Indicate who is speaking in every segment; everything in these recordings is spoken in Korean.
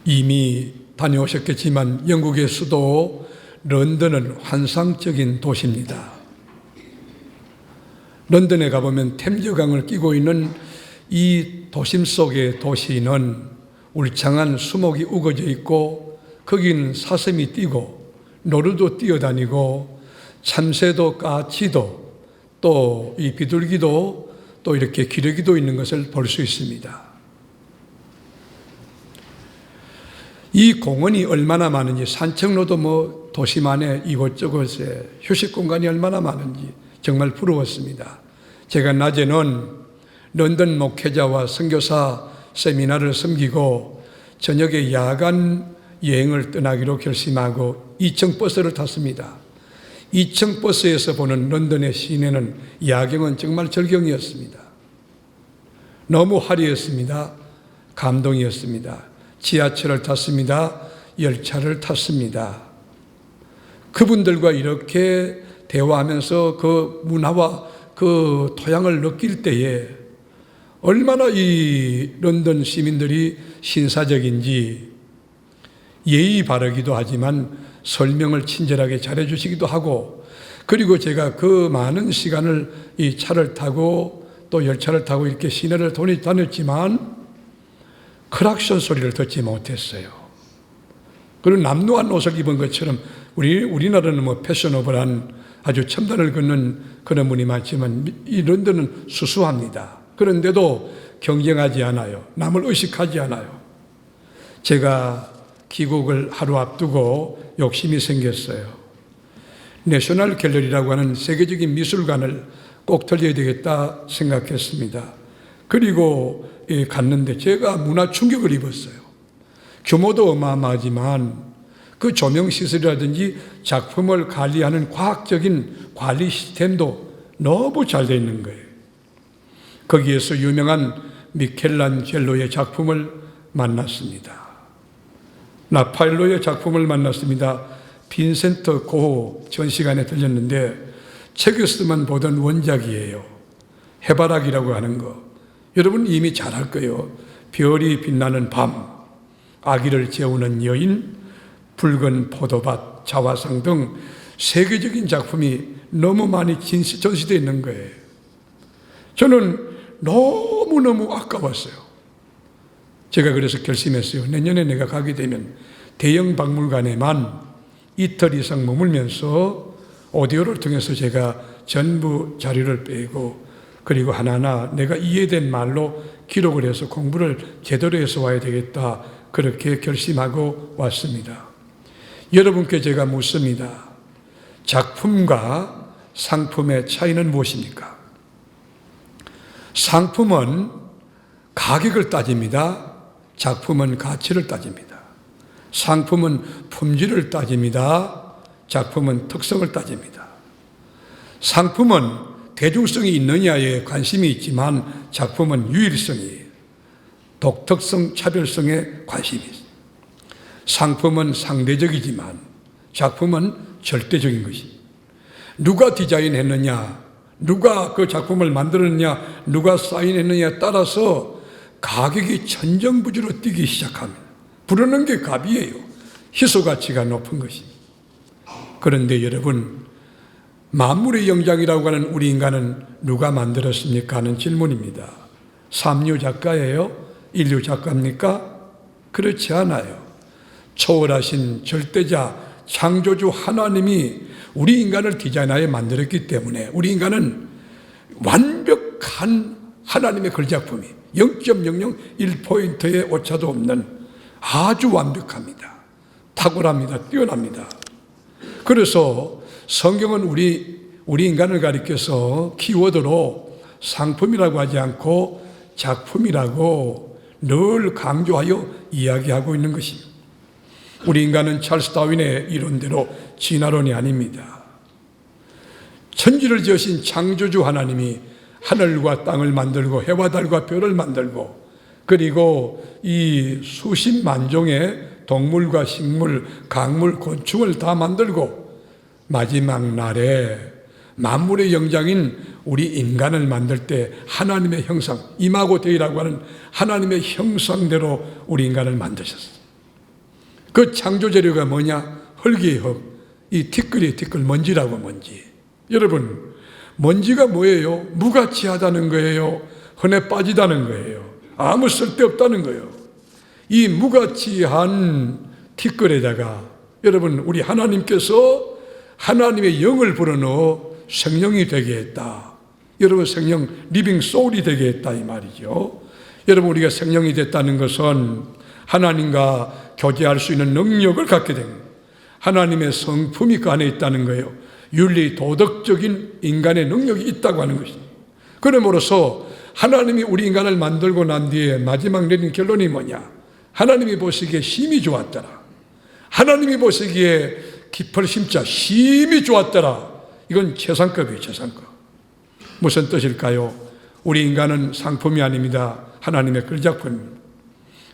Speaker 1: 이미 다녀오셨겠지만 영국의 수도 런던은 환상적인 도시입니다. 런던에 가보면 템즈강을 끼고 있는 이 도심 속의 도시는 울창한 수목이 우거져 있고 거기는 사슴이 뛰고 노루도 뛰어다니고 참새도 까치도 또 이 비둘기도 또 이렇게 기러기도 있는 것을 볼 수 있습니다. 이 공원이 얼마나 많은지, 산책로도 도심 안에 이곳저곳에 휴식 공간이 얼마나 많은지 정말 부러웠습니다. 제가 낮에는 런던 목회자와 선교사 세미나를 섬기고 저녁에 야간 여행을 떠나기로 결심하고 2층 버스를 탔습니다. 2층 버스에서 보는 런던의 시내는 야경은 정말 절경이었습니다. 너무 화려했습니다. 감동이었습니다. 지하철을 탔습니다. 열차를 탔습니다. 그분들과 이렇게 대화하면서 그 문화와 그 토양을 느낄 때에 얼마나 이 런던 시민들이 신사적인지, 예의 바르기도 하지만 설명을 친절하게 잘해주시기도 하고, 그리고 제가 그 많은 시간을 이 차를 타고 또 열차를 타고 이렇게 시내를 다녔지만 크락션 소리를 듣지 못했어요. 그리고 남루한 옷을 입은 것처럼 우리나라는 패셔너블한 아주 첨단을 걷는 그런 분이 많지만 이 런던은 수수합니다. 그런데도 경쟁하지 않아요. 남을 의식하지 않아요. 제가 귀국을 하루 앞두고 욕심이 생겼어요. 내셔널 갤러리라고 하는 세계적인 미술관을 꼭 들려야 되겠다 생각했습니다. 그리고 갔는데 제가 문화 충격을 입었어요. 규모도 어마어마하지만 그 조명 시설이라든지 작품을 관리하는 과학적인 관리 시스템도 너무 잘 되어 있는 거예요. 거기에서 유명한 미켈란젤로의 작품을 만났습니다. 라파엘로의 작품을 만났습니다. 빈센트 고호 전시관에 들렸는데 책에서만 보던 원작이에요. 해바라기라고 하는 거. 여러분 이미 잘 알 거예요. 별이 빛나는 밤, 아기를 재우는 여인, 붉은 포도밭, 자화상 등 세계적인 작품이 너무 많이 전시되어 있는 거예요. 저는 너무너무 아까웠어요. 제가 그래서 결심했어요. 내년에 내가 가게 되면 대형 박물관에만 이틀 이상 머물면서 오디오를 통해서 제가 전부 자료를 빼고 그리고 하나하나 내가 이해된 말로 기록을 해서 공부를 제대로 해서 와야 되겠다, 그렇게 결심하고 왔습니다. 여러분께 제가 묻습니다. 작품과 상품의 차이는 무엇입니까? 상품은 가격을 따집니다. 작품은 가치를 따집니다. 상품은 품질을 따집니다. 작품은 특성을 따집니다. 상품은 대중성이 있느냐에 관심이 있지만 작품은 유일성이에요. 독특성, 차별성에 관심이 있어요. 상품은 상대적이지만 작품은 절대적인 것이. 누가 디자인했느냐, 누가 그 작품을 만들었느냐, 누가 사인했느냐에 따라서 가격이 천정부지로 뛰기 시작합니다. 부르는 게 값이에요. 희소가치가 높은 것이. 그런데 여러분, 만물의 영장이라고 하는 우리 인간은 누가 만들었습니까? 하는 질문입니다. 삼류 작가예요? 인류 작가입니까? 그렇지 않아요. 초월하신 절대자 창조주 하나님이 우리 인간을 디자인하여 만들었기 때문에 우리 인간은 완벽한 하나님의 걸작품이 0.001포인트의 오차도 없는 아주 완벽합니다. 탁월합니다. 뛰어납니다. 그래서 성경은 우리 인간을 가리켜서 키워드로 상품이라고 하지 않고 작품이라고 늘 강조하여 이야기하고 있는 것입니다. 우리 인간은 찰스 다윈의 이론대로 진화론이 아닙니다. 천지를 지으신 창조주 하나님이 하늘과 땅을 만들고 해와 달과 별을 만들고 그리고 이 수십만 종의 동물과 식물, 강물, 곤충을 다 만들고 마지막 날에 만물의 영장인 우리 인간을 만들 때 하나님의 형상, 이마고 데이라고 하는 하나님의 형상대로 우리 인간을 만드셨어요. 그 창조 재료가 뭐냐? 흙이 흙, 이 티끌이 티끌, 먼지라고 먼지. 여러분, 먼지가 뭐예요? 무가치하다는 거예요. 흔해 빠지다는 거예요. 아무 쓸데없다는 거예요. 이 무가치한 티끌에다가 여러분, 우리 하나님께서 하나님의 영을 불어넣어 생명이 되게 했다. 여러분, 생명, 리빙 소울이 되게 했다 이 말이죠. 여러분, 우리가 생명이 됐다는 것은 하나님과 교제할 수 있는 능력을 갖게 됩니다. 하나님의 성품이 그 안에 있다는 거예요. 윤리, 도덕적인 인간의 능력이 있다고 하는 것입니다. 그러므로서 하나님이 우리 인간을 만들고 난 뒤에 마지막 내린 결론이 뭐냐? 하나님이 보시기에 심히 좋았더라. 하나님이 보시기에 깊을 심자 심히 좋았더라. 이건 최상급이에요, 최상급. 무슨 뜻일까요? 우리 인간은 상품이 아닙니다. 하나님의 걸작품입니다.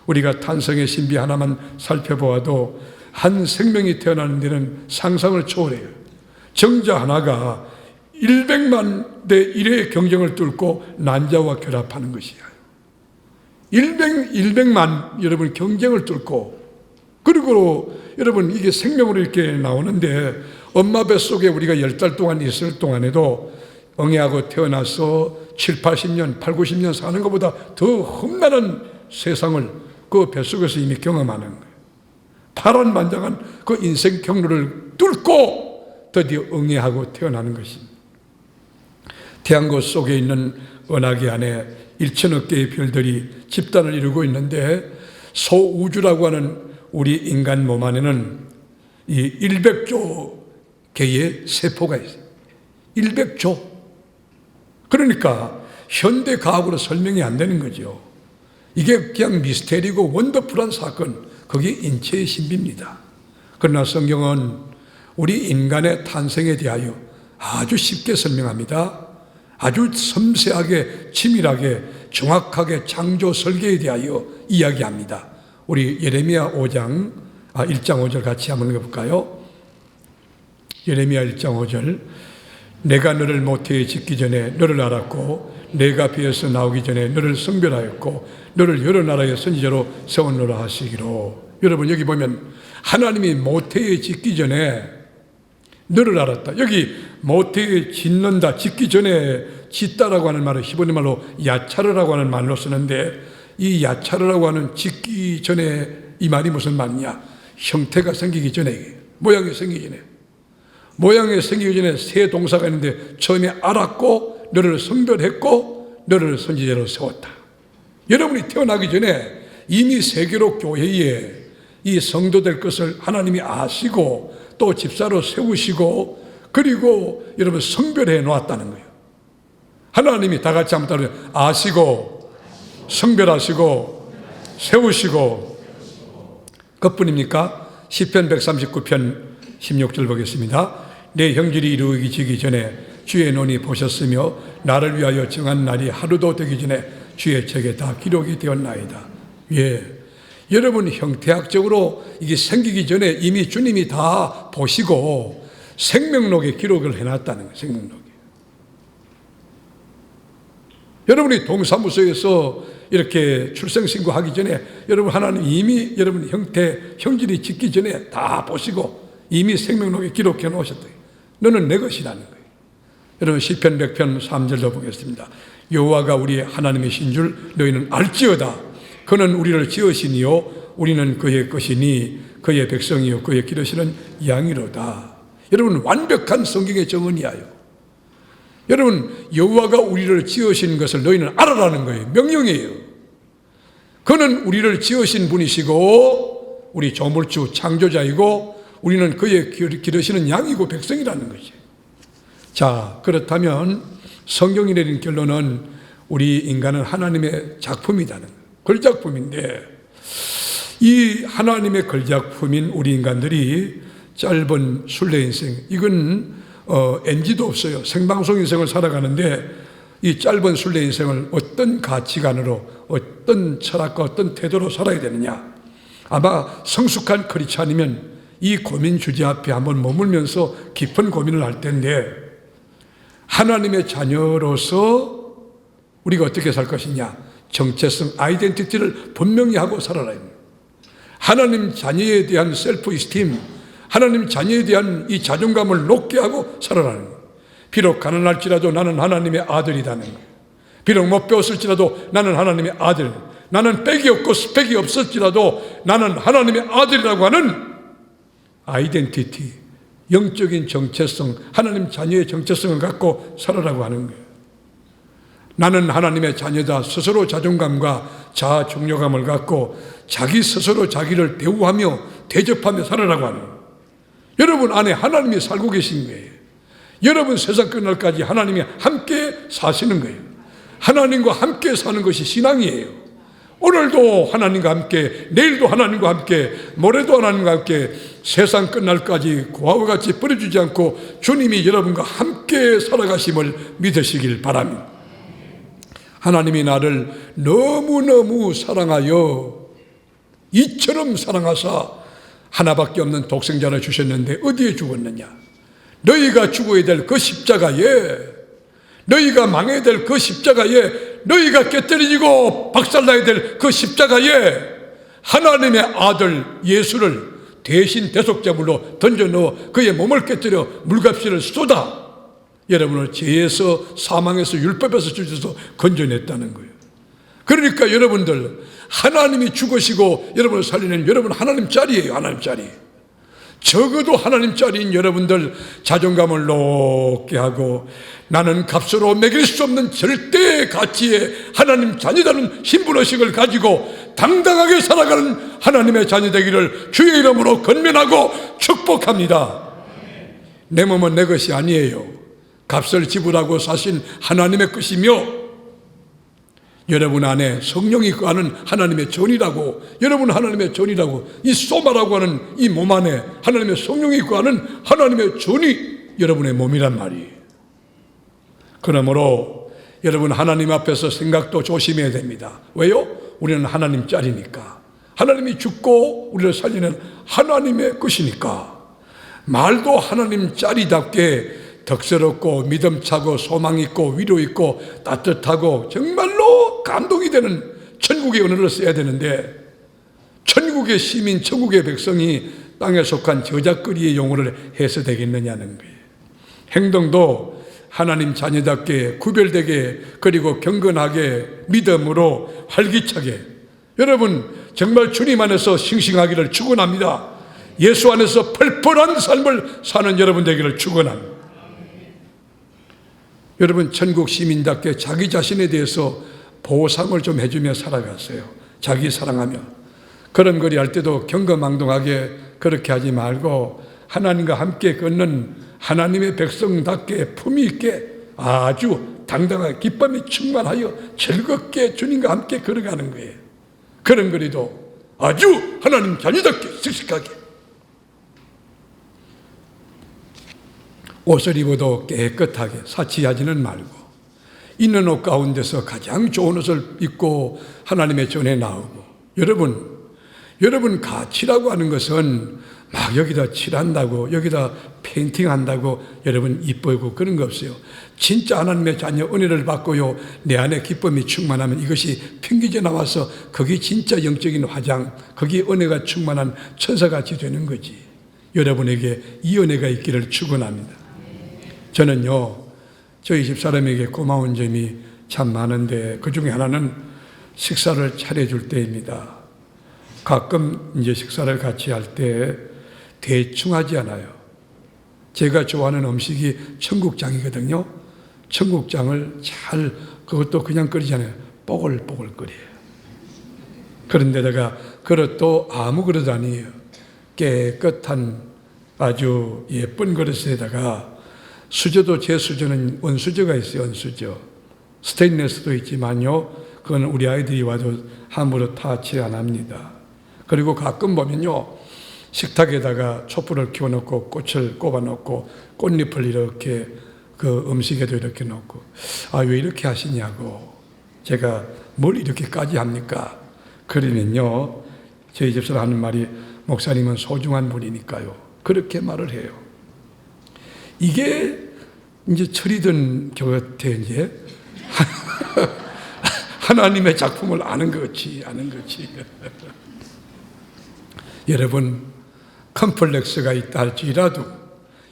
Speaker 1: 우리가 탄생의 신비 하나만 살펴보아도 한 생명이 태어나는 데는 상상을 초월해요. 정자 하나가 100만 대 1의 경쟁을 뚫고 난자와 결합하는 것이에요. 100만 여러분 경쟁을 뚫고, 그리고 여러분 이게 생명으로 이렇게 나오는데 엄마 뱃속에 우리가 10달 동안 있을 동안에도 응애하고 태어나서 7, 80년, 8, 90년 사는 것보다 더 험난한 세상을 그 뱃속에서 이미 경험하는 거예요. 파란만장한 그 인생 경로를 뚫고 드디어 응애하고 태어나는 것입니다. 태양고 속에 있는 은하계 안에 1천억 개의 별들이 집단을 이루고 있는데 소우주라고 하는 우리 인간 몸 안에는 이 100조 개의 세포가 있어요. 100조. 그러니까 현대 과학으로 설명이 안 되는 거죠. 이게 그냥 미스테리고 원더풀한 사건, 그게 인체의 신비입니다. 그러나 성경은 우리 인간의 탄생에 대하여 아주 쉽게 설명합니다. 아주 섬세하게, 치밀하게, 정확하게 창조 설계에 대하여 이야기합니다. 우리 예레미야 1장 5절 같이 한번 읽어볼까요? 예레미야 1장 5절. 내가 너를 모태에 짓기 전에 너를 알았고 내가 배에서 나오기 전에 너를 성별하였고 너를 여러 나라의 선지자로 세웠노라 하시기로. 여러분, 여기 보면 하나님이 모태에 짓기 전에 너를 알았다. 여기 모태에 짓는다, 짓기 전에 짓다라고 하는 말을 히브리 말로 야차르라고 하는 말로 쓰는데, 이 야차르라고 하는 짓기 전에 이 말이 무슨 말이냐? 형태가 생기기 전에, 모양이 생기기 전에. 모양이 생기기 전에 세 동사가 있는데 처음에 알았고 너를 성별했고 너를 선지자로 세웠다. 여러분이 태어나기 전에 이미 세계로 교회에 이 성도 될 것을 하나님이 아시고 또 집사로 세우시고 그리고 여러분 성별해 놓았다는 거예요. 하나님이 다 같이 한번 따라해. 아시고 성별하시고 세우시고. 그뿐입니까? 시편 139편 16절 보겠습니다. 내 형질이 이루어지기 전에 주의 눈이 보셨으며 나를 위하여 정한 날이 하루도 되기 전에 주의 책에 다 기록이 되었나이다. 예, 여러분 형태학적으로 이게 생기기 전에 이미 주님이 다 보시고 생명록에 기록을 해놨다는 거예요. 생명록에. 여러분이 동사무소에서 이렇게 출생신고하기 전에 여러분 하나님 이미 여러분 형질이 짓기 전에 다 보시고 이미 생명록에 기록해 놓으셨다. 너는 내 것이라는 거예요. 여러분 시편 100편 3절도 보겠습니다. 여호와가 우리 하나님이신 줄 너희는 알지어다. 그는 우리를 지으시니요 우리는 그의 것이니 그의 백성이요 그의 기르시는 양이로다. 여러분 완벽한 성경의 정언이야요. 여러분 여호와가 우리를 지으신 것을 너희는 알아라는 거예요. 명령이에요. 그는 우리를 지으신 분이시고 우리 조물주 창조자이고 우리는 그의 기르시는 양이고 백성이라는 것이에요. 자, 그렇다면 성경이 내린 결론은 우리 인간은 하나님의 작품이라는 거예요. 걸작품인데 이 하나님의 걸작품인 우리 인간들이 짧은 순례 인생, 이건 NG도 없어요. 생방송 인생을 살아가는데 이 짧은 순례 인생을 어떤 가치관으로 어떤 철학과 어떤 태도로 살아야 되느냐. 아마 성숙한 크리스찬이면 이 고민 주제 앞에 한번 머물면서 깊은 고민을 할 텐데 하나님의 자녀로서 우리가 어떻게 살 것이냐. 정체성, 아이덴티티를 분명히 하고 살아라. 하나님 자녀에 대한 셀프 이스팀, 하나님 자녀에 대한 이 자존감을 높게 하고 살아가는 거예요. 비록 가난할지라도 나는 하나님의 아들이라는 거예요. 비록 못 배웠을지라도 나는 하나님의 아들, 나는 빽이 없고 스펙이 없을지라도 나는 하나님의 아들이라고 하는 아이덴티티, 영적인 정체성, 하나님 자녀의 정체성을 갖고 살아라고 하는 거예요. 나는 하나님의 자녀다. 스스로 자존감과 자아 중요감을 갖고 자기 스스로 자기를 대우하며 대접하며 살아라고 하는 거예요. 여러분 안에 하나님이 살고 계신 거예요. 여러분 세상 끝날까지 하나님이 함께 사시는 거예요. 하나님과 함께 사는 것이 신앙이에요. 오늘도 하나님과 함께, 내일도 하나님과 함께, 모레도 하나님과 함께, 세상 끝날까지 고아와 같이 버려주지 않고 주님이 여러분과 함께 살아가심을 믿으시길 바랍니다. 하나님이 나를 너무너무 사랑하여 이처럼 사랑하사 하나밖에 없는 독생자를 주셨는데 어디에 죽었느냐? 너희가 죽어야 될 그 십자가에, 너희가 망해야 될 그 십자가에, 너희가 깨뜨려지고 박살나야 될 그 십자가에 하나님의 아들 예수를 대신 대속제물로 던져 넣어 그의 몸을 깨뜨려 물값을 쏟아 여러분을 죄에서, 사망에서, 율법에서 주셔서 건져냈다는 거예요. 그러니까 여러분들 하나님이 죽으시고 여러분을 살리는 여러분 하나님 짤이에요. 하나님 짤이. 적어도 하나님 짤인 여러분들 자존감을 높게 하고 나는 값으로 매길 수 없는 절대 가치의 하나님 자녀다는 신분의식을 가지고 당당하게 살아가는 하나님의 자녀 되기를 주의 이름으로 권면하고 축복합니다. 내 몸은 내 것이 아니에요. 값을 지불하고 사신 하나님의 것이며 여러분 안에 성령이 거하는 하나님의 전이라고, 여러분 하나님의 전이라고, 이 소마라고 하는 이 몸 안에 하나님의 성령이 거하는 하나님의 전이 여러분의 몸이란 말이에요. 그러므로 여러분 하나님 앞에서 생각도 조심해야 됩니다. 왜요? 우리는 하나님 짤이니까. 하나님이 죽고 우리를 살리는 하나님의 것이니까. 말도 하나님 짤이답게 덕스럽고 믿음차고 소망 있고 위로 있고 따뜻하고 정말로 감동이 되는 천국의 언어를 써야 되는데 천국의 시민, 천국의 백성이 땅에 속한 저작거리의 용어를 해서 되겠느냐는 거예요. 행동도 하나님 자녀답게 구별되게 그리고 경건하게 믿음으로 활기차게 여러분 정말 주님 안에서 싱싱하기를 축원합니다. 예수 안에서 펄펄한 삶을 사는 여러분 되기를 축원합니다. 여러분 천국 시민답게 자기 자신에 대해서 보상을 좀 해주며 살아가세요. 자기 사랑하며 그런 거리 할 때도 경거망동하게 그렇게 하지 말고 하나님과 함께 걷는 하나님의 백성답게 품위 있게 아주 당당하게 기쁨이 충만하여 즐겁게 주님과 함께 걸어가는 거예요. 그런 거리도 아주 하나님 자녀답게 씩씩하게 옷을 입어도 깨끗하게 사치하지는 말고 있는 옷 가운데서 가장 좋은 옷을 입고 하나님의 전에 나오고 여러분 가치라고 하는 것은 막 여기다 칠한다고 여기다 페인팅한다고 여러분 이쁘고 그런 거 없어요. 진짜 하나님의 자녀 은혜를 받고요 내 안에 기쁨이 충만하면 이것이 핑기져 나와서 거기 진짜 영적인 화장 거기 은혜가 충만한 천사같이 되는 거지. 여러분에게 이 은혜가 있기를 축원합니다. 저는요 저희 집사람에게 고마운 점이 참 많은데 그 중에 하나는 식사를 차려줄 때입니다. 가끔 이제 식사를 같이 할 때 대충 하지 않아요. 제가 좋아하는 음식이 청국장이거든요. 청국장을 잘 그것도 그냥 끓이지 않아요. 뽀글뽀글 끓여요. 그런데다가 그릇도 아무 그릇 아니에요. 깨끗한 아주 예쁜 그릇에다가 수저도 제 수저는 원수저가 있어요. 원수저. 스테인레스도 있지만요. 그건 우리 아이들이 와도 함부로 타치 안 합니다. 그리고 가끔 보면요. 식탁에다가 촛불을 켜놓고 꽃을 꼽아놓고 꽃잎을 이렇게 그 음식에도 이렇게 놓고 아, 왜 이렇게 하시냐고 제가 뭘 이렇게까지 합니까? 그러면요. 저희 집사람 하는 말이 목사님은 소중한 분이니까요. 그렇게 말을 해요. 이게 이제 철이든 곁에 이제 하나님의 작품을 아는 거지. 여러분 컴플렉스가 있다 할지라도,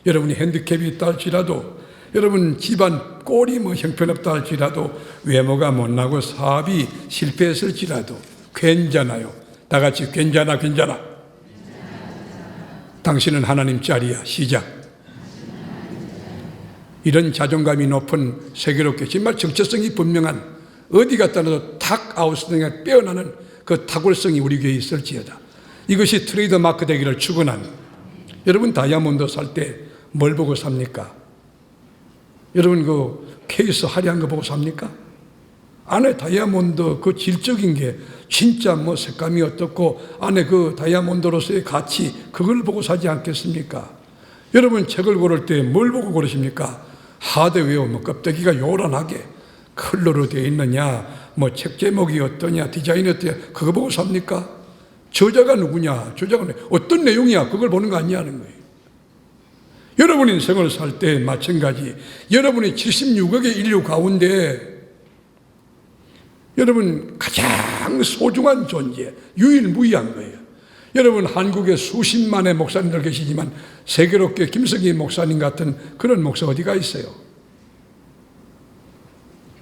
Speaker 1: 여러분이 핸디캡이 있다 할지라도, 여러분 집안 꼴이 형편없다 할지라도, 외모가 못나고 사업이 실패했을지라도 괜찮아요. 다 같이 괜찮아. 당신은 하나님 짤이야. 시작. 이런 자존감이 높은, 세계롭게 정말 정체성이 분명한, 어디 갖다 놔도 탁 아웃스팅에 빼어나는 그 탁월성이 우리 교회에 있을지어다. 이것이 트레이드 마크 되기를 축원한. 여러분 다이아몬드 살 때 뭘 보고 삽니까? 여러분 그 케이스 화려한 거 보고 삽니까? 안에 다이아몬드 그 질적인 게 진짜 색감이 어떻고, 안에 그 다이아몬드로서의 가치, 그걸 보고 사지 않겠습니까? 여러분 책을 고를 때 뭘 보고 고르십니까? 하드웨어, 껍데기가 요란하게 컬러로 되어 있느냐, 책 제목이 어떠냐, 디자인이 어떠냐, 그거 보고 삽니까? 저자가 누구냐, 저자가 어떤 내용이야, 그걸 보는 거 아니냐는 거예요. 여러분 인생을 살 때 마찬가지, 여러분이 76억의 인류 가운데 여러분 가장 소중한 존재, 유일무이한 거예요. 여러분 한국에 수십만의 목사님들 계시지만 세계롭게 김성기 목사님 같은 그런 목사 어디가 있어요?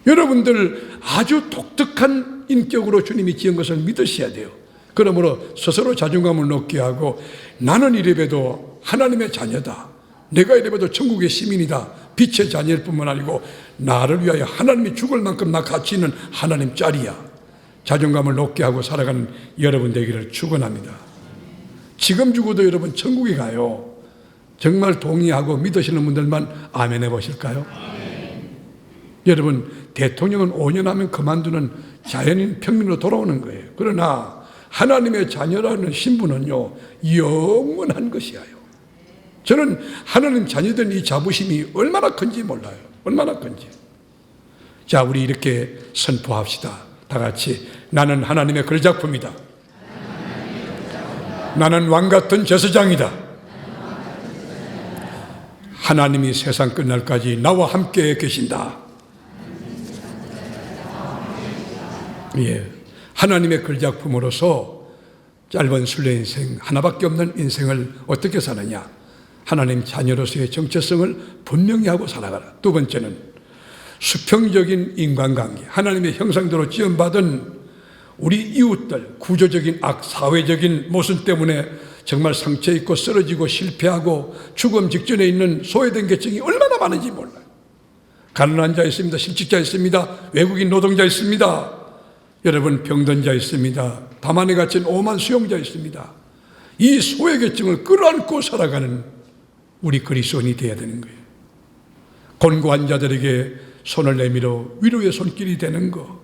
Speaker 1: 여러분들 아주 독특한 인격으로 주님이 지은 것을 믿으셔야 돼요. 그러므로 스스로 자존감을 높게 하고, 나는 이래봬도 하나님의 자녀다, 내가 이래봬도 천국의 시민이다, 빛의 자녀일 뿐만 아니고 나를 위하여 하나님이 죽을 만큼 나 가치 있는 하나님 짤이야. 자존감을 높게 하고 살아가는 여러분 되기를 축원합니다. 지금 죽어도 여러분 천국에 가요. 정말 동의하고 믿으시는 분들만 아멘 해보실까요? 여러분 대통령은 5년 하면 그만두는 자연인 평민으로 돌아오는 거예요. 그러나 하나님의 자녀라는 신분은요, 영원한 것이에요. 저는 하나님 자녀된 이 자부심이 얼마나 큰지 몰라요. 얼마나 큰지. 자, 우리 이렇게 선포합시다. 다 같이. 나는 하나님의 걸작품이다. 나는 왕같은 제사장이다. 하나님이 세상 끝날까지 나와 함께 계신다. 예, 하나님의 걸작품으로서 짧은 순례 인생, 하나밖에 없는 인생을 어떻게 사느냐? 하나님 자녀로서의 정체성을 분명히 하고 살아가라. 두 번째는 수평적인 인간관계, 하나님의 형상대로 지음받은 우리 이웃들, 구조적인 악, 사회적인 모순 때문에 정말 상처 입고 쓰러지고 실패하고 죽음 직전에 있는 소외된 계층이 얼마나 많은지 몰라요. 가난한 자 있습니다. 실직자 있습니다. 외국인 노동자 있습니다. 여러분 병든자 있습니다. 다만에 갇힌 오만 수용자 있습니다. 이 소외계층을 끌어안고 살아가는 우리 그리스도인이 되어야 되는 거예요. 곤고한 자들에게 손을 내밀어 위로의 손길이 되는 거,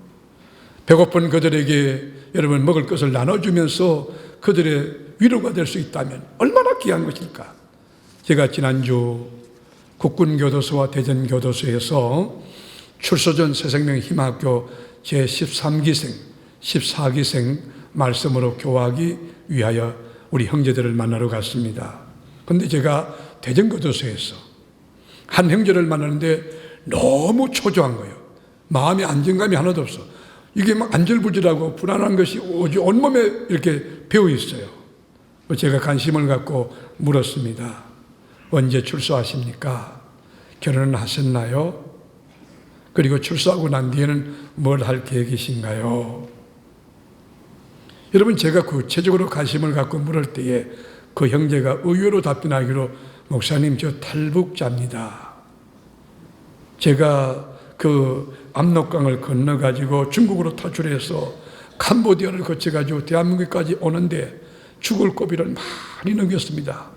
Speaker 1: 배고픈 그들에게 여러분 먹을 것을 나눠주면서 그들의 위로가 될 수 있다면 얼마나 귀한 것일까. 제가 지난주 국군교도소와 대전교도소에서 출소전 새생명 희망학교 제13기생, 14기생 말씀으로 교화하기 위하여 우리 형제들을 만나러 갔습니다. 그런데 제가 대전교도소에서 한 형제를 만나는데 너무 초조한 거예요. 마음의 안정감이 하나도 없어. 이게 막 안절부절하고 불안한 것이 온몸에 이렇게 배어 있어요. 제가 관심을 갖고 물었습니다. 언제 출소하십니까? 결혼은 하셨나요? 그리고 출소하고 난 뒤에는 뭘 할 계획이신가요? 여러분 제가 구체적으로 관심을 갖고 물을 때에 그 형제가 의외로 답변하기로, 목사님 저 탈북자입니다. 제가 그 압록강을 건너가지고 중국으로 탈출해서 캄보디아를 거쳐가지고 대한민국까지 오는데 죽을 고비를 많이 넘겼습니다.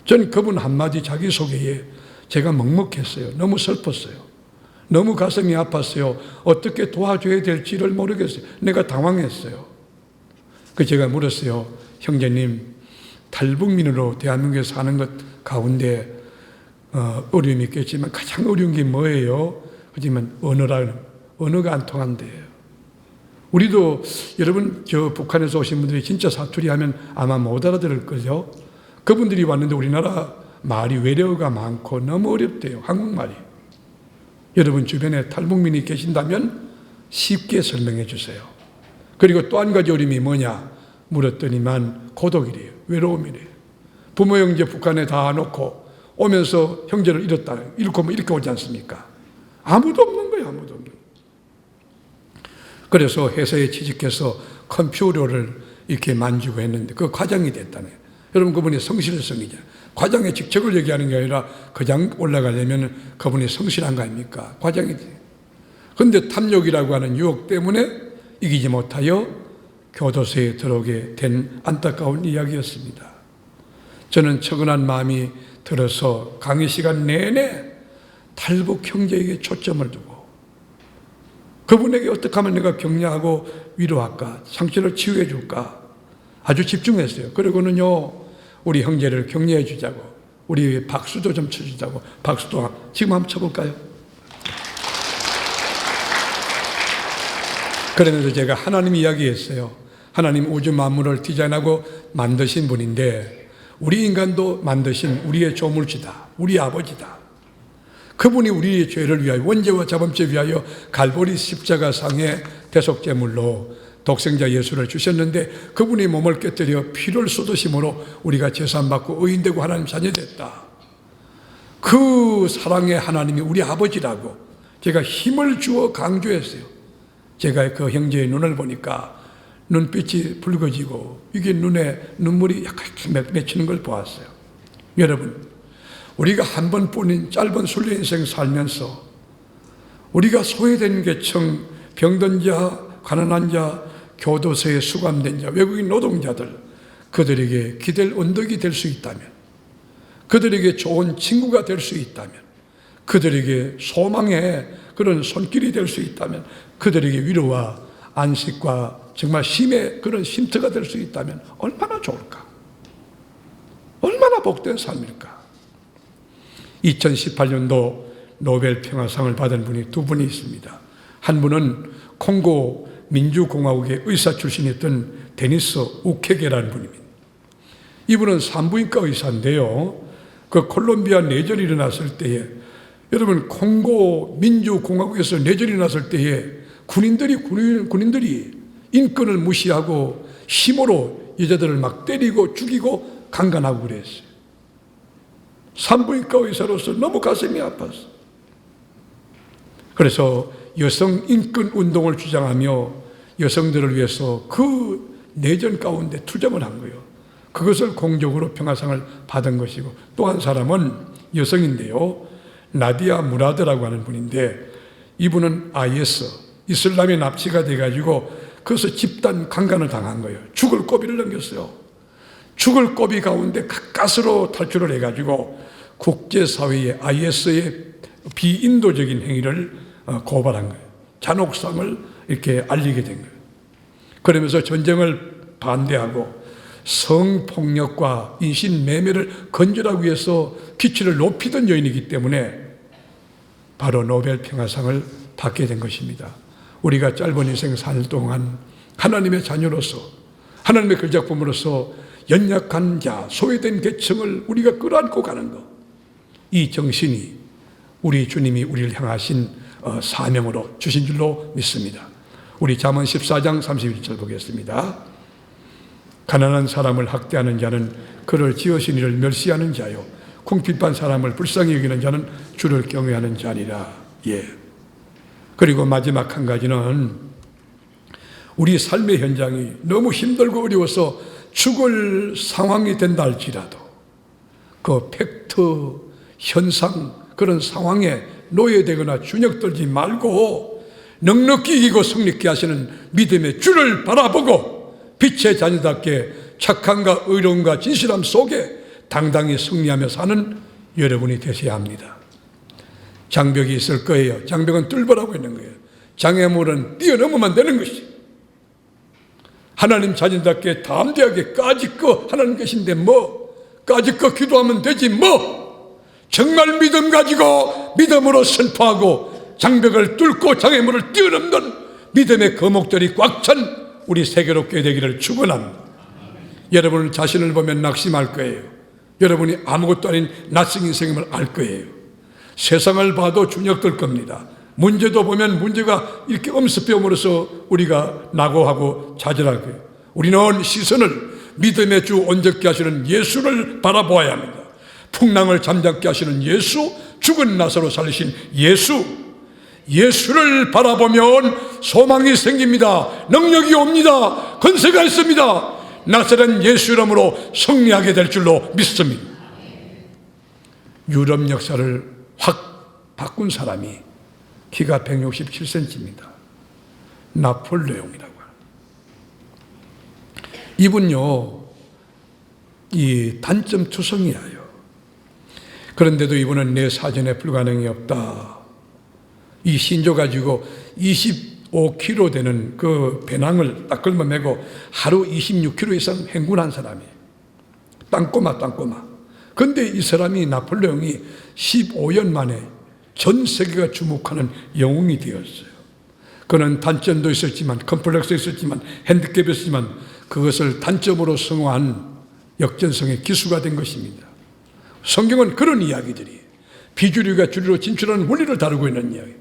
Speaker 1: 전 그분 한마디 자기소개에 제가 먹먹했어요. 너무 슬펐어요. 너무 가슴이 아팠어요. 어떻게 도와줘야 될지를 모르겠어요. 내가 당황했어요. 그 제가 물었어요. 형제님, 탈북민으로 대한민국에 사는 것 가운데 어려움이 있겠지만 가장 어려운 게 뭐예요? 하지만 언어가 안 통한대요. 우리도 여러분 저 북한에서 오신 분들이 진짜 사투리 하면 아마 못 알아들을걸요. 그분들이 왔는데 우리나라 말이 외래어가 많고 너무 어렵대요. 한국말이. 여러분 주변에 탈북민이 계신다면 쉽게 설명해 주세요. 그리고 또 한 가지 어려움이 뭐냐? 물었더니만 고독이래요. 외로움이래요. 부모 형제 북한에 다 놓고 오면서 형제를 잃고 뭐 이렇게 오지 않습니까? 아무도 없는 거예요. 아무도 없는 거예요. 그래서 회사에 취직해서 컴퓨터를 이렇게 만지고 했는데 그 과장이 됐다네. 여러분, 그분이 성실성이죠. 과장의 직책을 얘기하는 게 아니라 그냥 올라가려면 그분이 성실한 거 아닙니까? 과장이지. 그런데 탐욕이라고 하는 유혹 때문에 이기지 못하여 교도소에 들어오게 된 안타까운 이야기였습니다. 저는 처근한 마음이 들어서 강의 시간 내내 탈북 형제에게 초점을 두고 그분에게 어떻게 하면 내가 격려하고 위로할까, 상처를 치유해 줄까 아주 집중했어요. 그리고는요, 우리 형제를 격려해 주자고, 우리 박수도 좀 쳐주자고, 박수도 지금 한번 쳐볼까요? 그러면서 제가 하나님 이야기했어요. 하나님 우주 만물을 디자인하고 만드신 분인데 우리 인간도 만드신 우리의 조물주다, 우리 아버지다. 그분이 우리의 죄를 위하여, 원죄와 자범죄 위하여 갈보리 십자가상의 대속제물로 독생자 예수를 주셨는데 그분이 몸을 깨뜨려 피를 쏟으심으로 우리가 제사함받고 의인되고 하나님 자녀됐다. 그 사랑의 하나님이 우리 아버지라고 제가 힘을 주어 강조했어요. 제가 그 형제의 눈을 보니까 눈빛이 붉어지고 이게 눈에 눈물이 약간 맺히는 걸 보았어요. 여러분, 우리가 한 번뿐인 짧은 순례 인생 살면서 우리가 소외된 계층, 병든 자, 가난한 자, 교도소에 수감된 자, 외국인 노동자들, 그들에게 기댈 언덕이 될 수 있다면, 그들에게 좋은 친구가 될 수 있다면, 그들에게 소망의 그런 손길이 될 수 있다면, 그들에게 위로와 안식과 정말 힘의 그런 쉼터가 될 수 있다면 얼마나 좋을까? 얼마나 복된 삶일까? 2018년도 노벨 평화상을 받은 분이 두 분이 있습니다. 한 분은 콩고 민주공화국의 의사 출신이었던 데니스 우케게라는 분입니다. 이분은 산부인과 의사인데요. 그 콜롬비아 내전이 일어났을 때에, 여러분, 콩고 민주공화국에서 내전이 일어났을 때에 군인들이 인권을 무시하고 힘으로 여자들을 막 때리고 죽이고 강간하고 그랬어요. 산부인과 의사로서 너무 가슴이 아팠어. 그래서 여성 인권 운동을 주장하며 여성들을 위해서 그 내전 가운데 투쟁을 한 거예요. 그것을 공적으로 평화상을 받은 것이고, 또 한 사람은 여성인데요, 나디아 무라드라고 하는 분인데 이분은 IS, 이슬람에 납치가 돼가지고 그래서 집단 강간을 당한 거예요. 죽을 고비를 넘겼어요. 죽을 고비 가운데 가까스로 탈출을 해가지고 국제사회에 IS의 비인도적인 행위를 고발한 거예요. 잔혹성을 이렇게 알리게 된 거예요. 그러면서 전쟁을 반대하고 성폭력과 인신매매를 건절하기 위해서 기치를 높이던 여인이기 때문에 바로 노벨 평화상을 받게 된 것입니다. 우리가 짧은 인생 살 동안 하나님의 자녀로서, 하나님의 걸작품으로서 연약한 자, 소외된 계층을 우리가 끌어안고 가는 것, 이 정신이 우리 주님이 우리를 향하신 사명으로 주신 줄로 믿습니다. 우리 잠언 14장 31절 보겠습니다. 가난한 사람을 학대하는 자는 그를 지으신 이를 멸시하는 자요, 궁핍한 사람을 불쌍히 여기는 자는 주를 경외하는 자니라. 예. 그리고 마지막 한 가지는 우리 삶의 현장이 너무 힘들고 어려워서 죽을 상황이 된다 할지라도 그 팩트, 현상, 그런 상황에 노예되거나 주눅들지 말고 넉넉히 이기고 승리케 하시는 믿음의 주를 바라보고 빛의 자녀답게 착함과 의로움과 진실함 속에 당당히 승리하며 사는 여러분이 되셔야 합니다. 장벽이 있을 거예요. 장벽은 뚫으라고 있는 거예요. 장애물은 뛰어넘으면 되는 것이. 하나님 자녀답게 담대하게 까짓거 하나님 계신데 뭐 까짓거 기도하면 되지 뭐. 정말 믿음 가지고 믿음으로 선포하고 장벽을 뚫고 장애물을 뛰어넘는 믿음의 거목들이 꽉 찬 우리 세계롭게 되기를 축원합니다. 여러분 자신을 보면 낙심할 거예요. 여러분이 아무것도 아닌 낯선 인생임을 알 거예요. 세상을 봐도 주눅들 겁니다. 문제도 보면 문제가 이렇게 엄습해옴으로써 우리가 낙오하고 좌절할 거예요. 우리는 시선을 믿음의 주 온전케 하시는 예수를 바라보아야 합니다. 풍랑을 잠잠케 하시는 예수, 죽은 나사로 살리신 예수를 바라보면 소망이 생깁니다. 능력이 옵니다. 권세가 있습니다. 나사렛 예수 이름으로 승리하게 될 줄로 믿습니다. 유럽 역사를 확 바꾼 사람이 키가 167cm입니다. 나폴레옹이라고 합니다. 이분요, 이 단점 투성이에요. 그런데도 이분은 내 사전에 불가능이 없다. 이 신조 가지고 25kg 되는 그 배낭을 딱 걸머 메고 하루 26kg 이상 행군한 사람이에요. 땅꼬마. 근데 이 사람이, 나폴레옹이 15년 만에 전 세계가 주목하는 영웅이 되었어요. 그는 단점도 있었지만, 컴플렉스도 있었지만, 핸디캡이 있었지만, 그것을 단점으로 승화한 역전성의 기수가 된 것입니다. 성경은 그런 이야기들이, 비주류가 주류로 진출하는 원리를 다루고 있는 이야기.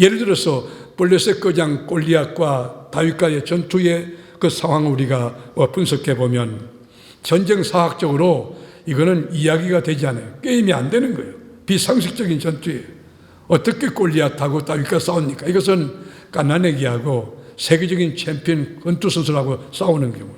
Speaker 1: 예를 들어서 블레셋 거장 골리앗과 다윗과의 전투의 그 상황을 우리가 분석해 보면, 전쟁 사학적으로 이거는 이야기가 되지 않아요. 게임이 안 되는 거예요. 비상식적인 전투예요. 어떻게 골리앗하고 다윗과 싸웁니까? 이것은 가나네기하고 세계적인 챔피언 권투 선수라고 싸우는 경우.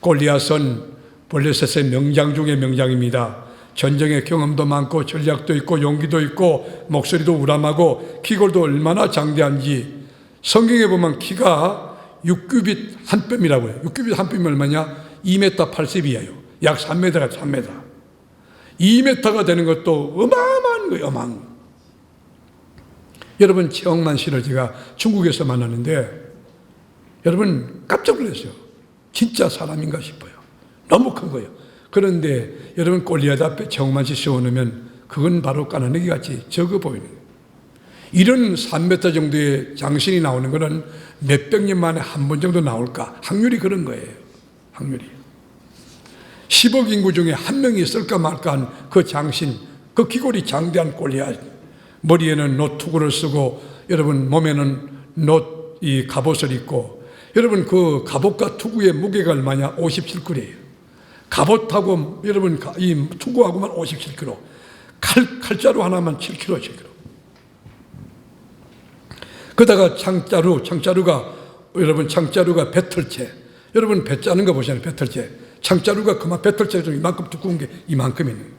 Speaker 1: 골리앗은 블레셋의 명장 중의 명장입니다. 전쟁의 경험도 많고 전략도 있고 용기도 있고 목소리도 우람하고 키골도 얼마나 장대한지, 성경에 보면 키가 6규빗 한 뼘이라고 해요. 6규빗 한 뼘이 얼마냐? 2m 80이에요. 약 3m가 3m. 2m가 되는 것도 어마어마한 거예요. 어마어마한 거. 여러분, 최영만 씨를 제가 중국에서 만났는데 여러분 깜짝 놀랐어요. 진짜 사람인가 싶어요. 너무 큰 거예요. 그런데 여러분 골리앗 앞에 최영만 씨 세워놓으면 그건 바로 까나니기 같이 적어 보이는 거예요. 이런 3m 정도의 장신이 나오는 것은 몇백 년 만에 한 번 정도 나올까? 확률이 그런 거예요. 확률이. 10억 인구 중에 한 명이 있을까 말까 한 그 장신, 그 기골이 장대한 골리앗. 머리에는 놋 투구를 쓰고, 여러분 몸에는 놋 이 갑옷을 입고, 여러분 그 갑옷과 투구의 무게가 얼마냐? 57kg예요. 갑옷하고 여러분 이 투구하고만 57kg. 칼자루 하나만 7kg. 그러다가 창자루가 여러분 창자루가 배틀채. 여러분 배 짜는 거 보시잖아요. 배틀채. 창자루가 그만 배틀채 좀 이만큼 두꺼운 게 이만큼 있는 거예요.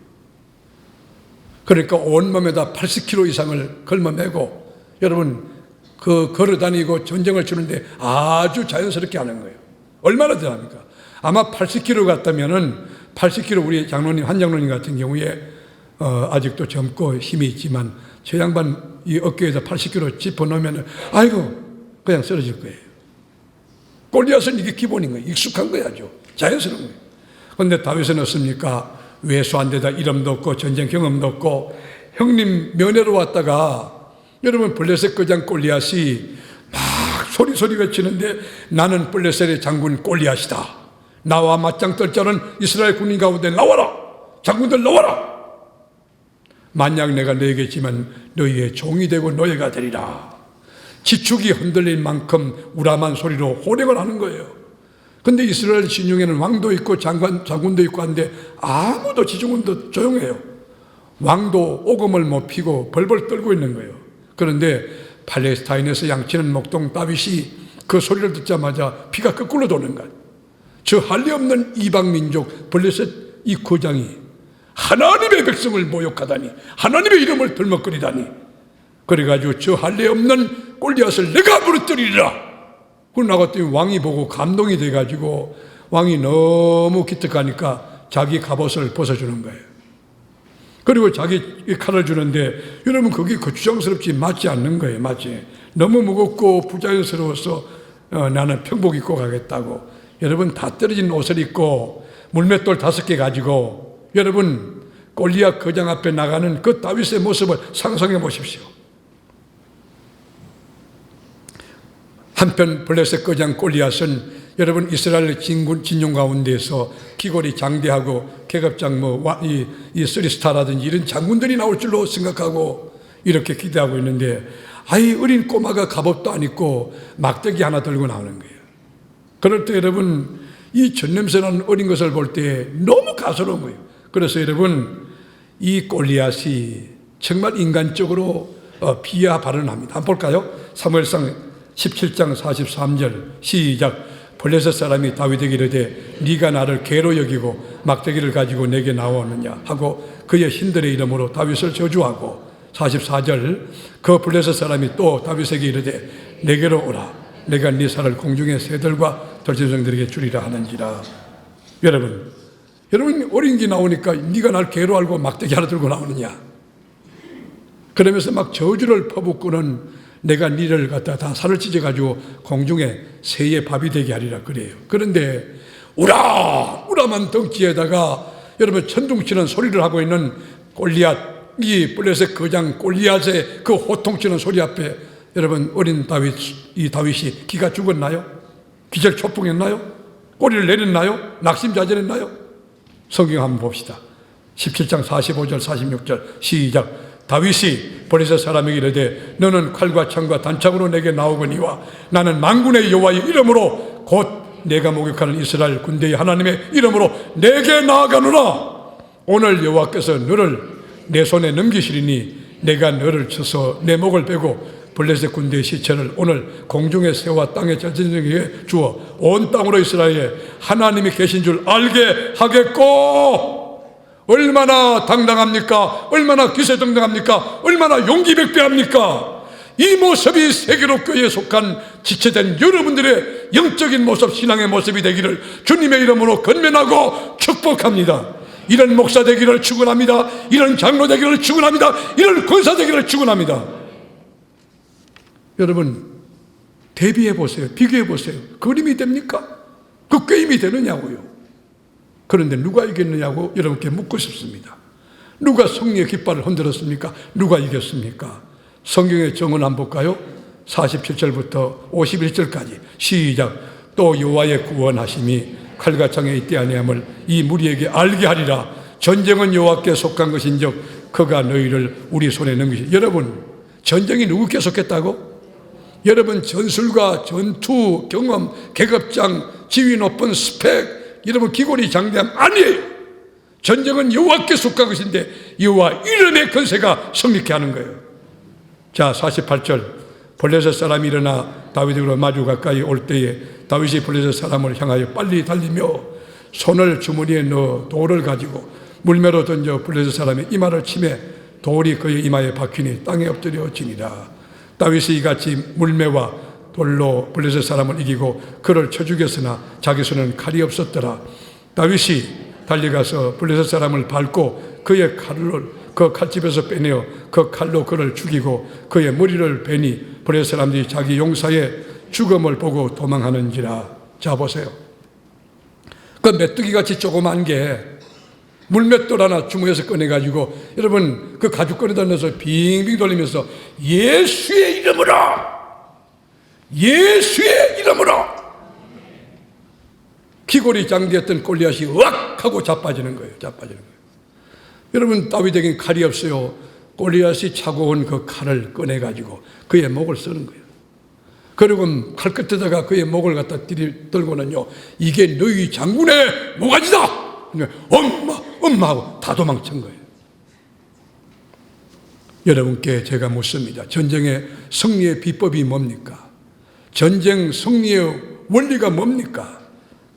Speaker 1: 그러니까 온몸에다 80kg 이상을 걸머매고 여러분 그 걸어다니고 전쟁을 치는데 아주 자연스럽게 하는 거예요. 얼마나 대단합니까? 아마 80kg 같다면은 80kg 우리 장로님, 한 장로님 같은 경우에 아직도 젊고 힘이 있지만 저 양반 이 어깨에다 80kg 짚어놓으면 아이고 그냥 쓰러질 거예요. 골리앗은 이게 기본인 거예요. 익숙한 거예요. 아주 자연스러운 거예요. 그런데 다윗은 어떻습니까? 외소한 데다 이름도 없고 전쟁 경험도 없고 형님 면회로 왔다가 여러분 블레셋 거장 골리앗이 막 소리 외치는데 나는 블레셋의 장군 골리앗이다. 나와 맞짱 뜰 자는 이스라엘 군인 가운데 나와라. 장군들 나와라. 만약 내가 너에게 있지만 너희의 종이 되고 노예가 되리라. 지축이 흔들릴 만큼 우람한 소리로 호령을 하는 거예요. 근데 이스라엘 진영에는 왕도 있고 장군도 있고 한데 아무도 지중군도 조용해요. 왕도 오금을 못 피고 벌벌 떨고 있는 거예요. 그런데 팔레스타인에서 양치는 목동 다윗이 그 소리를 듣자마자 피가 거꾸로 도는 거예요. 저 할리 없는 이방민족 블레셋 이 거장이 하나님의 백성을 모욕하다니, 하나님의 이름을 들먹거리다니, 그래가지고 저 할례 없는 골리앗을 내가 무너뜨리리라. 그러고 나갔더니 왕이 보고 감동이 돼가지고 왕이 너무 기특하니까 자기 갑옷을 벗어주는 거예요. 그리고 자기 칼을 주는데 여러분 그게 거추장스럽지 맞지 않는 거예요. 맞지? 너무 무겁고 부자연스러워서 나는 평복 입고 가겠다고. 여러분 다 떨어진 옷을 입고 물맷돌 5개 가지고 여러분 골리앗 거장 앞에 나가는 그 다윗의 모습을 상상해 보십시오. 한편 블레셋 거장 골리앗은 여러분 이스라엘 진영 가운데에서 기골이 장대하고 계급장 이 쓰리스타라든지 이런 장군들이 나올 줄로 생각하고 이렇게 기대하고 있는데 아이 어린 꼬마가 갑옷도 안 입고 막대기 하나 들고 나오는 거예요. 그럴 때 여러분, 이 전냄새나는 어린 것을 볼 때 너무 가소로운 거예요. 그래서 여러분, 이 골리앗이 정말 인간적으로 비하 발언합니다. 한번 볼까요? 사무엘상 17장 43절 시작. 블레셋 사람이 다윗에게 이르되 네가 나를 개로 여기고 막대기를 가지고 내게 나오느냐 하고 그의 신들의 이름으로 다윗을 저주하고 44절 그 블레셋 사람이 또 다윗에게 이르되 내게로 오라 내가 네 살을 공중의 새들과 들짐승들에게 주리라 하는지라. 여러분 어린 게 나오니까 네가 날 개로 알고 막대기 하나 들고 나오느냐, 그러면서 막 저주를 퍼붓고는 내가 니를 갖다 다 살을 찢어가지고 공중에 새의 밥이 되게 하리라 그래요. 그런데 우라만 덩치에다가 여러분 천둥치는 소리를 하고 있는 골리앗, 이 블레셋 거장 골리앗의 그 호통치는 소리 앞에 여러분 어린 이 다윗이 기가 죽었나요? 기절초풍했나요? 꼬리를 내렸나요? 낙심자절했나요? 성경 한번 봅시다. 17장 45절 46절 시작. 다윗이 블레셋 사람에게 이르되 너는 칼과 창과 단창으로 내게 나오거니와 나는 만군의 여호와의 이름으로 곧 내가 목욕하는 이스라엘 군대의 하나님의 이름으로 내게 나아가노라. 오늘 여호와께서 너를 내 손에 넘기시리니 내가 너를 쳐서 내 목을 베고 블레셋 군대의 시체를 오늘 공중의 새와 땅의 들짐승에게 주어 온 땅으로 이스라엘에 하나님이 계신 줄 알게 하겠고. 얼마나 당당합니까? 얼마나 기세등등합니까? 얼마나 용기백배합니까? 이 모습이 세계로교회에 속한 지체된 여러분들의 영적인 모습, 신앙의 모습이 되기를 주님의 이름으로 건면하고 축복합니다. 이런 목사 되기를 축원합니다. 이런 장로 되기를 축원합니다. 이런 권사 되기를 축원합니다. 여러분 대비해 보세요. 비교해 보세요. 그림이 됩니까? 그 게임이 되느냐고요. 그런데 누가 이겼느냐고 여러분께 묻고 싶습니다. 누가 승리의 깃발을 흔들었습니까? 누가 이겼습니까? 성경의 정언 한번 볼까요? 47절부터 51절까지 시작. 또 여호와의 구원하심이 칼과 창에 있지 아니함을 이 무리에게 알게 하리라. 전쟁은 여호와께 속한 것인즉 그가 너희를 우리 손에 넘기시. 여러분 전쟁이 누구께 속했다고? 여러분 전술과 전투 경험, 계급장, 지위 높은 스펙, 여러분 기골이 장대함 아니에요. 전쟁은 여호와께 속한 것인데 여호와 이름의 권세가 성립케 하는 거예요. 자 48절 블레셋 사람이 일어나 다윗에게로 마주 가까이 올 때에 다윗이 블레셋 사람을 향하여 빨리 달리며 손을 주머니에 넣어 돌을 가지고 물매로 던져 블레셋 사람의 이마를 치매 돌이 그의 이마에 박히니 땅에 엎드려 지니라. 다윗이 이같이 물매와 돌로 블레셋 사람을 이기고 그를 쳐 죽였으나 자기 손에는 칼이 없었더라. 다윗이 달려가서 블레셋 사람을 밟고 그의 칼을 그 칼집에서 빼내어 그 칼로 그를 죽이고 그의 머리를 베니 블레셋 사람들이 자기 용사의 죽음을 보고 도망하는지라. 자 보세요. 그 메뚜기같이 조그만 게 물맷돌 하나 주머니에서 꺼내가지고 여러분 그 가죽 꺼내다 넣어서 빙빙 돌리면서 예수의 이름으로 기골이 장대했던 골리앗이 으악 하고 자빠지는 거예요. 여러분 다윗에겐 칼이 없어요. 골리앗이 차고 온 그 칼을 꺼내가지고 그의 목을 쓰는 거예요. 그리고 칼 끝에다가 그의 목을 갖다 들고는요 이게 너희 장군의 모가지다. 엄마 하고 다 도망친 거예요. 여러분께 제가 묻습니다. 전쟁의 승리의 비법이 뭡니까? 전쟁 승리의 원리가 뭡니까?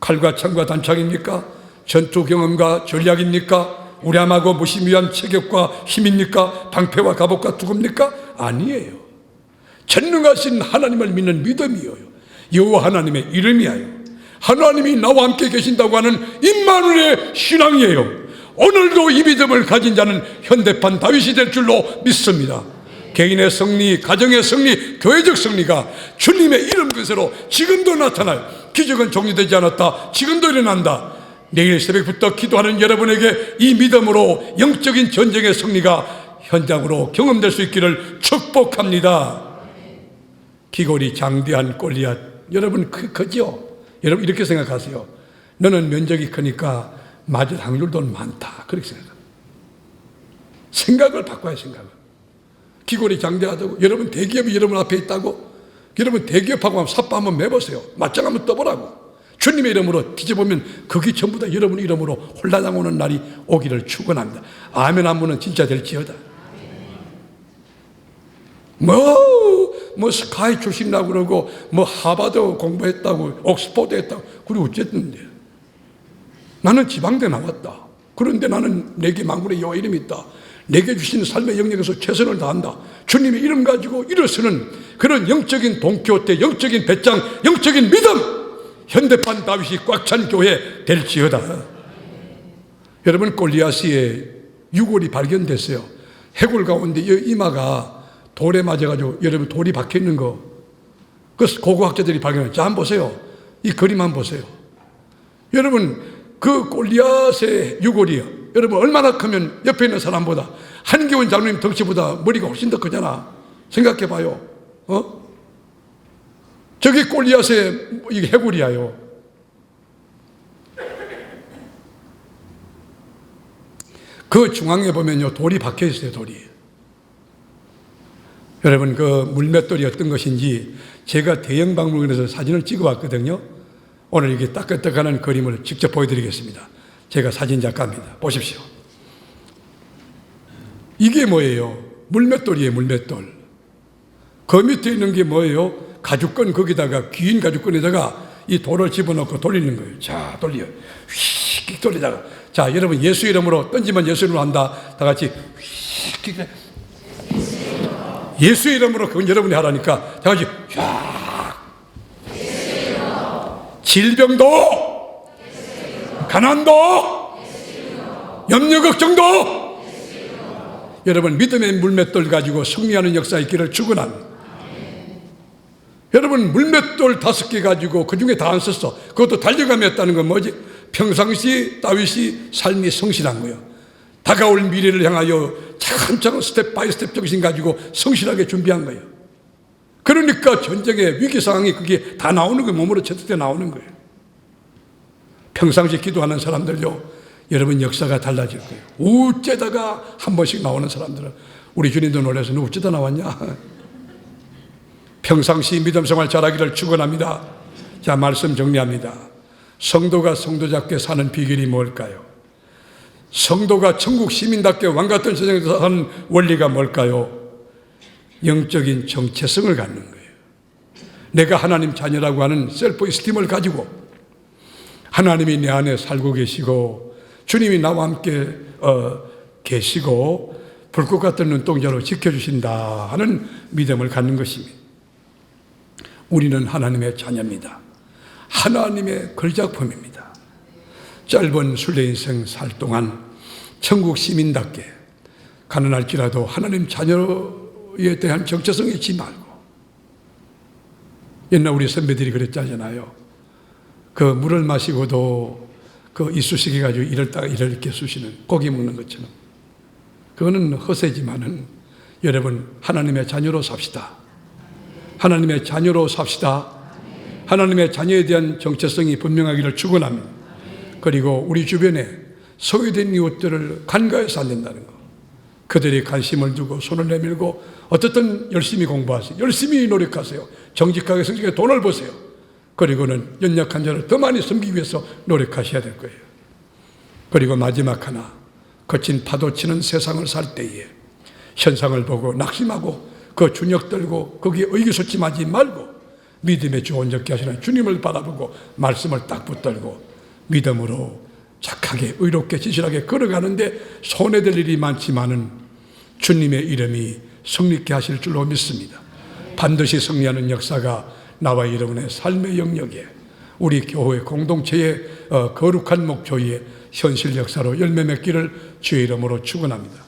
Speaker 1: 칼과 창과 단창입니까? 전투 경험과 전략입니까? 우량하고 무시무시한 체격과 힘입니까? 방패와 갑옷과 투구입니까? 아니에요. 전능하신 하나님을 믿는 믿음이에요. 여호와 하나님의 이름이에요. 하나님이 나와 함께 계신다고 하는 임마누엘의 신앙이에요. 오늘도 이 믿음을 가진 자는 현대판 다윗이 될 줄로 믿습니다. 개인의 승리, 가정의 승리, 교회적 승리가 주님의 이름 근세로 지금도 나타나요. 기적은 종료되지 않았다. 지금도 일어난다. 내일 새벽부터 기도하는 여러분에게 이 믿음으로 영적인 전쟁의 승리가 현장으로 경험될 수 있기를 축복합니다. 기골이 장대한 골리앗, 여러분 크죠? 여러분 이렇게 생각하세요. 너는 면적이 크니까 맞을 확률도 많다. 그렇게 생각합니다. 생각을 바꿔야 생각을. 기골이 장대하다고 여러분 대기업이 여러분 앞에 있다고 여러분 대기업하고 삽바 한번 매보세요. 맞짱 한번 떠보라고. 주님의 이름으로 뒤져보면 그게 전부 다 여러분 이름으로 홀라당 오는 날이 오기를 축원합니다. 아멘 한 분은 진짜 될지어다. 뭐 스카이 출신이라고 그러고 뭐 하버드 공부했다고 옥스퍼드 했다고 그리고 어쨌든 나는 지방대 나왔다. 그런데 나는 내게 만군의 여호와 이름이 있다. 내게 주신 삶의 영역에서 최선을 다한다. 주님의 이름 가지고 일어서는 그런 영적인 동키호테, 영적인 배짱, 영적인 믿음, 현대판 다윗이 꽉 찬 교회 될지어다. 여러분, 골리앗의 유골이 발견됐어요. 해골 가운데 이마가 돌에 맞아가지고 여러분 돌이 박혀있는 거, 그 고고학자들이 발견했어요. 자, 한번 보세요. 이 그림 한번 보세요. 여러분, 그 골리앗의 유골이요, 여러분 얼마나 크면 옆에 있는 사람보다, 한기원 장로님 덩치보다 머리가 훨씬 더 크잖아. 생각해 봐요. 저기 골리앗의 이게 해골이야요. 그 중앙에 보면요 돌이 박혀 있어요. 돌이. 여러분, 그 물맷돌이 어떤 것인지 제가 대형박물관에서 사진을 찍어봤거든요. 오늘 이게 따끈따끈한 그림을 직접 보여드리겠습니다. 제가 사진작가입니다. 보십시오. 이게 뭐예요? 물맷돌이에요. 물맷돌. 그 밑에 있는 게 뭐예요? 가죽건, 거기다가 긴 가죽건에다가 이 돌을 집어넣고 돌리는 거예요. 자, 돌려. 휙 돌리다가, 자, 여러분 예수 이름으로 던지면 예수 이름으로 한다. 다 같이 휙. 예수 이름으로 그건 여러분이 하라니까 다 같이 쫙. 질병도, 가난도, 염려 걱정도, 여러분 믿음의 물맷돌 가지고 승리하는 역사 있기를 축원합니다. 여러분, 물맷돌 5개 가지고 그 중에 다 안 썼어. 그것도 달려가며 했다는 건 뭐지? 평상시 다윗이 삶이 성실한 거예요. 다가올 미래를 향하여 차근차근 스텝 바이 스텝 정신 가지고 성실하게 준비한 거예요. 그러니까 전쟁의 위기 상황이 그게 다 나오는 거예요. 몸으로 쳤을 때 나오는 거예요. 평상시 기도하는 사람들요, 여러분 역사가 달라질 거예요. 어째다가 한 번씩 나오는 사람들은 우리 주님도 놀라서 너 어째다 나왔냐? 평상시 믿음 생활 잘하기를 축원합니다. 자, 말씀 정리합니다. 성도가 성도답게 사는 비결이 뭘까요? 성도가 천국 시민답게 왕같은 세상에서 사는 원리가 뭘까요? 영적인 정체성을 갖는 거예요. 내가 하나님 자녀라고 하는 셀프 이스팀을 가지고 하나님이 내 안에 살고 계시고 주님이 나와 함께 계시고 불꽃 같은 눈동자로 지켜주신다 하는 믿음을 갖는 것입니다. 우리는 하나님의 자녀입니다. 하나님의 걸작품입니다. 짧은 순례 인생 살 동안 천국 시민답게 가난할지라도 하나님 자녀에 대한 정체성 잊지 말고, 옛날 우리 선배들이 그랬잖아요. 그 물을 마시고도 그 이쑤시개 가지고 이럴다가 이렇게 쑤시는, 고기 먹는 것처럼. 그거는 허세지만은 여러분 하나님의 자녀로 삽시다. 하나님의 자녀로 삽시다. 하나님의 자녀에 대한 정체성이 분명하기를 축원합니다. 그리고 우리 주변에 소외된 이웃들을 간과해서 안 된다는 거. 그들이 관심을 두고 손을 내밀고 어떻든 열심히 공부하세요. 열심히 노력하세요. 정직하게 성직하게 돈을 버세요. 그리고는 연약한 자를 더 많이 섬기기 위해서 노력하셔야 될 거예요. 그리고 마지막 하나, 거친 파도 치는 세상을 살 때에 현상을 보고 낙심하고 그 준역 들고 거기에 의기소침하지 말고 믿음의 주 온전케 하시는 주님을 바라보고 말씀을 딱 붙들고 믿음으로 착하게 의롭게 진실하게 걸어가는데 손해될 일이 많지만은 주님의 이름이 승리케 하실 줄로 믿습니다. 반드시 승리하는 역사가 나와 여러분의 삶의 영역에, 우리 교회 공동체의 거룩한 목표에 현실 역사로 열매 맺기를 주의 이름으로 축원합니다.